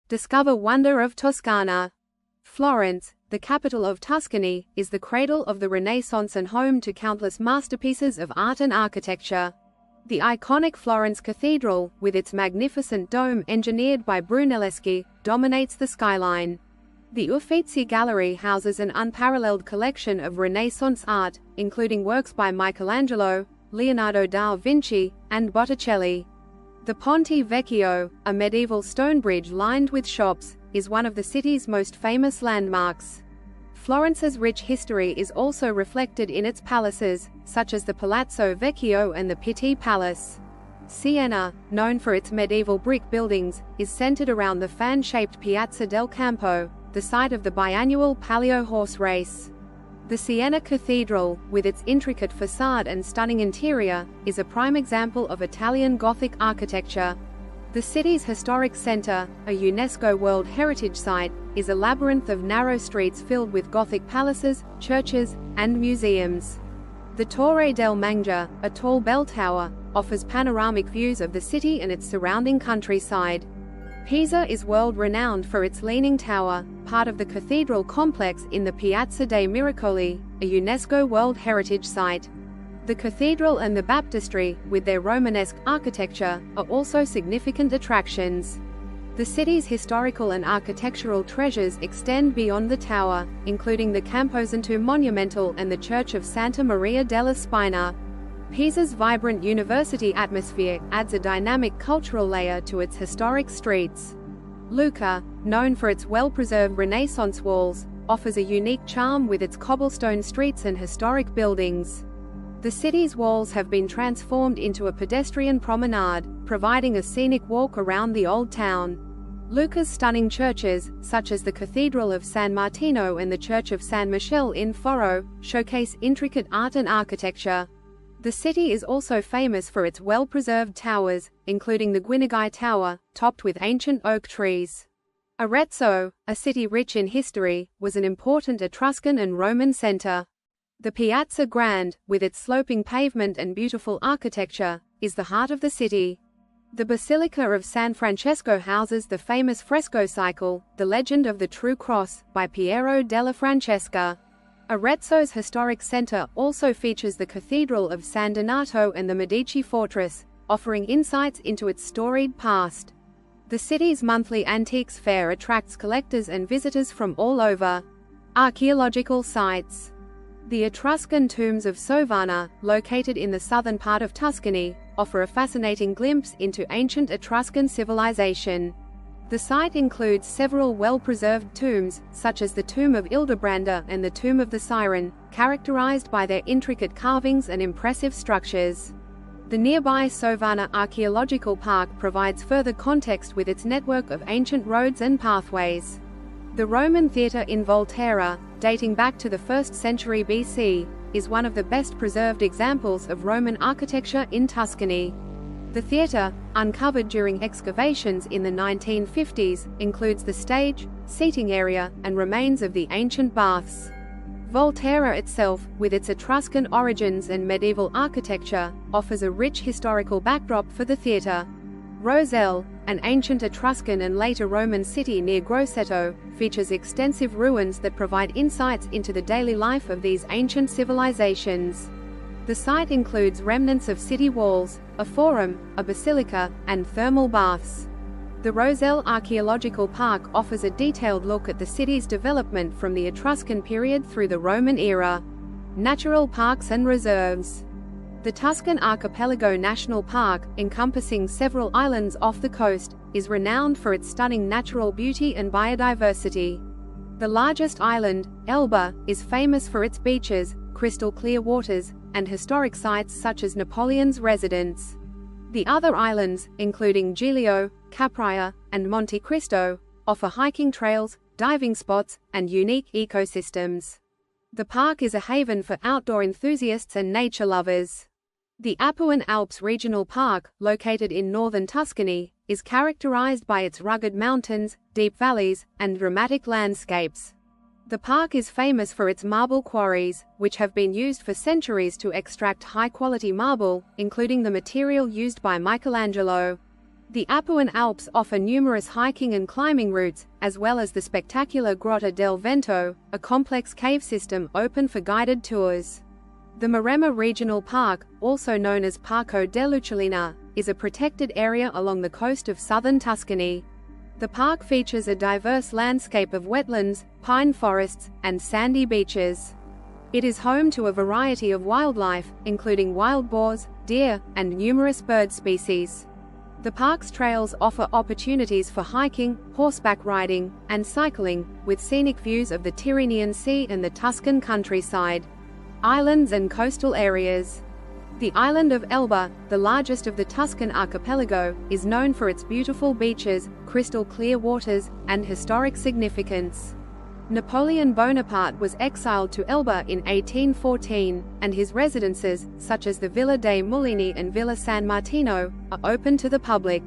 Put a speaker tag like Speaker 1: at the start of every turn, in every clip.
Speaker 1: Discover wonder of Toscana. Florence, the capital of Tuscany, is the cradle of the Renaissance and home to countless masterpieces of art and architecture. The iconic Florence Cathedral, with its magnificent dome engineered by Brunelleschi, dominates the skyline. The Uffizi Gallery houses an unparalleled collection of Renaissance art, including works by Michelangelo, Leonardo da Vinci, and Botticelli. The Ponte Vecchio, a medieval stone bridge lined with shops, is one of the city's most famous landmarks. Florence's rich history is also reflected in its palaces, such as the Palazzo Vecchio and the Pitti Palace. Siena, known for its medieval brick buildings, is centered around the fan-shaped Piazza del Campo, the site of the biannual Palio horse race. The Siena Cathedral, with its intricate facade and stunning interior, is a prime example of Italian Gothic architecture. The city's historic center, a UNESCO World Heritage Site, is a labyrinth of narrow streets filled with Gothic palaces, churches, and museums. The Torre del Mangia, a tall bell tower, offers panoramic views of the city and its surrounding countryside. Pisa is world-renowned for its Leaning Tower, part of the cathedral complex in the Piazza dei Miracoli, a UNESCO World Heritage Site. The cathedral and the baptistry, with their Romanesque architecture, are also significant attractions. The city's historical and architectural treasures extend beyond the tower, including the Camposanto Monumental and the Church of Santa Maria della Spina. Pisa's vibrant university atmosphere adds a dynamic cultural layer to its historic streets. Lucca, known for its well-preserved Renaissance walls, offers a unique charm with its cobblestone streets and historic buildings. The city's walls have been transformed into a pedestrian promenade, providing a scenic walk around the old town. Lucca's stunning churches, such as the Cathedral of San Martino and the Church of San Michele in Foro, showcase intricate art and architecture. The city is also famous for its well-preserved towers, including the Guinigai Tower, topped with ancient oak trees. Arezzo, a city rich in history, was an important Etruscan and Roman center. The Piazza Grande, with its sloping pavement and beautiful architecture, is the heart of the city. The Basilica of San Francesco houses the famous fresco cycle, The Legend of the True Cross, by Piero della Francesca. Arezzo's historic center also features the Cathedral of San Donato and the Medici Fortress, offering insights into its storied past. The city's monthly antiques fair attracts collectors and visitors from all over. Archaeological sites. The Etruscan tombs of Sovana, located in the southern part of Tuscany, offer a fascinating glimpse into ancient Etruscan civilization. The site includes several well-preserved tombs, such as the Tomb of Ildebranda and the Tomb of the Siren, characterized by their intricate carvings and impressive structures. The nearby Sovana Archaeological Park provides further context with its network of ancient roads and pathways. The Roman Theatre in Volterra, dating back to the 1st century BC, is one of the best preserved examples of Roman architecture in Tuscany. The theatre, uncovered during excavations in the 1950s, includes the stage, seating area, and remains of the ancient baths. Volterra itself, with its Etruscan origins and medieval architecture, offers a rich historical backdrop for the theatre. Roselle, an ancient Etruscan and later Roman city near Grosseto, features extensive ruins that provide insights into the daily life of these ancient civilizations. The site includes remnants of city walls, a forum, a basilica, and thermal baths. The Roselle Archaeological Park offers a detailed look at the city's development from the Etruscan period through the Roman era. Natural parks and reserves. The Tuscan Archipelago National Park, encompassing several islands off the coast, is renowned for its stunning natural beauty and biodiversity. The largest island, Elba, is famous for its beaches, crystal-clear waters, and historic sites such as Napoleon's residence. The other islands, including Giglio, Capria, and Monte Cristo, offer hiking trails, diving spots, and unique ecosystems. The park is a haven for outdoor enthusiasts and nature lovers. The Apuan Alps Regional Park, located in northern Tuscany, is characterized by its rugged mountains, deep valleys, and dramatic landscapes. The park is famous for its marble quarries, which have been used for centuries to extract high-quality marble, including the material used by Michelangelo. The Apuan Alps offer numerous hiking and climbing routes, as well as the spectacular Grotta del Vento, a complex cave system open for guided tours. The Maremma Regional Park, also known as Parco dell'Uccellina, is a protected area along the coast of southern Tuscany. The park features a diverse landscape of wetlands, pine forests, and sandy beaches. It is home to a variety of wildlife, including wild boars, deer, and numerous bird species. The park's trails offer opportunities for hiking, horseback riding, and cycling, with scenic views of the Tyrrhenian Sea and the Tuscan countryside. Islands and coastal areas. The island of Elba, the largest of the Tuscan archipelago, is known for its beautiful beaches, crystal-clear waters, and historic significance. Napoleon Bonaparte was exiled to Elba in 1814, and his residences, such as the Villa dei Mulini and Villa San Martino, are open to the public.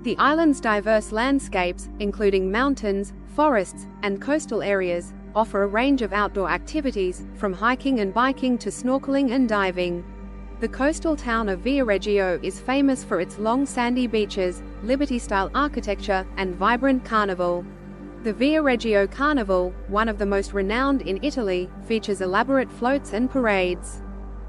Speaker 1: The island's diverse landscapes, including mountains, forests, and coastal areas, offer a range of outdoor activities, from hiking and biking to snorkeling and diving. The coastal town of Viareggio is famous for its long sandy beaches, Liberty-style architecture, and vibrant carnival. The Viareggio Carnival, one of the most renowned in Italy, features elaborate floats and parades.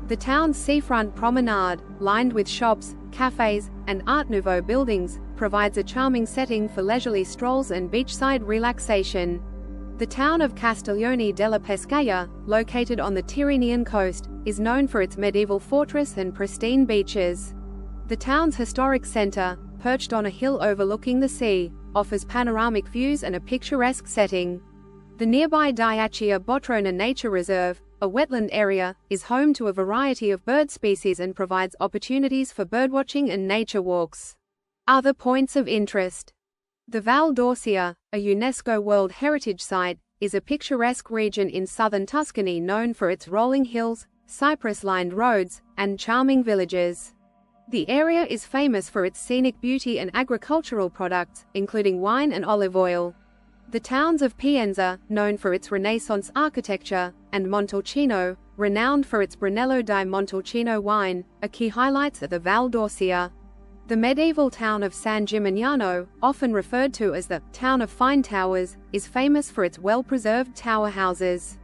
Speaker 1: The town's seafront promenade, lined with shops, cafes, and Art Nouveau buildings, provides a charming setting for leisurely strolls and beachside relaxation. The town of Castiglione della Pescaia, located on the Tyrrhenian coast, is known for its medieval fortress and pristine beaches. The town's historic center, perched on a hill overlooking the sea, offers panoramic views and a picturesque setting. The nearby Diaccia Botrona Nature Reserve, a wetland area, is home to a variety of bird species and provides opportunities for birdwatching and nature walks. Other points of interest. The Val d'Orcia, a UNESCO World Heritage Site, is a picturesque region in southern Tuscany known for its rolling hills, cypress-lined roads, and charming villages. The area is famous for its scenic beauty and agricultural products, including wine and olive oil. The towns of Pienza, known for its Renaissance architecture, and Montalcino, renowned for its Brunello di Montalcino wine, are key highlights of the Val d'Orcia. The medieval town of San Gimignano, often referred to as the town of fine towers, is famous for its well-preserved tower houses.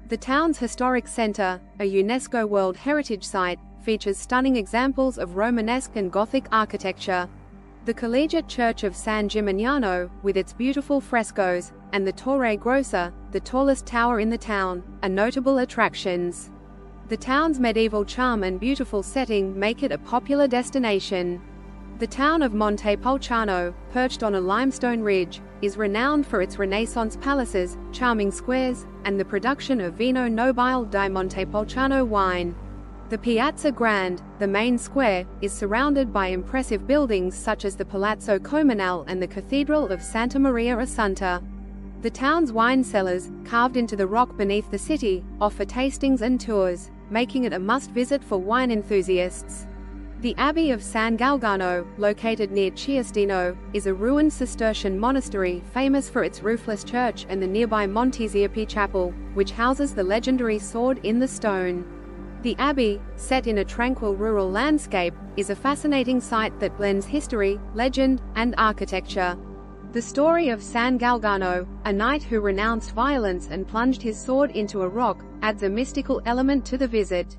Speaker 1: The town's historic center, a UNESCO World Heritage Site, features stunning examples of Romanesque and Gothic architecture. The Collegiate Church of San Gimignano, with its beautiful frescoes, and the Torre Grossa, the tallest tower in the town, are notable attractions. The town's medieval charm and beautiful setting make it a popular destination. The town of Montepulciano, perched on a limestone ridge, is renowned for its Renaissance palaces, charming squares, and the production of Vino Nobile di Montepulciano wine. The Piazza Grande, the main square, is surrounded by impressive buildings such as the Palazzo Comunale and the Cathedral of Santa Maria Assunta. The town's wine cellars, carved into the rock beneath the city, offer tastings and tours, making it a must-visit for wine enthusiasts. The Abbey of San Galgano, located near Chiastino, is a ruined Cistercian monastery famous for its roofless church and the nearby Montesiapi Chapel, which houses the legendary Sword in the Stone. The abbey, set in a tranquil rural landscape, is a fascinating site that blends history, legend, and architecture. The story of San Galgano, a knight who renounced violence and plunged his sword into a rock, adds a mystical element to the visit.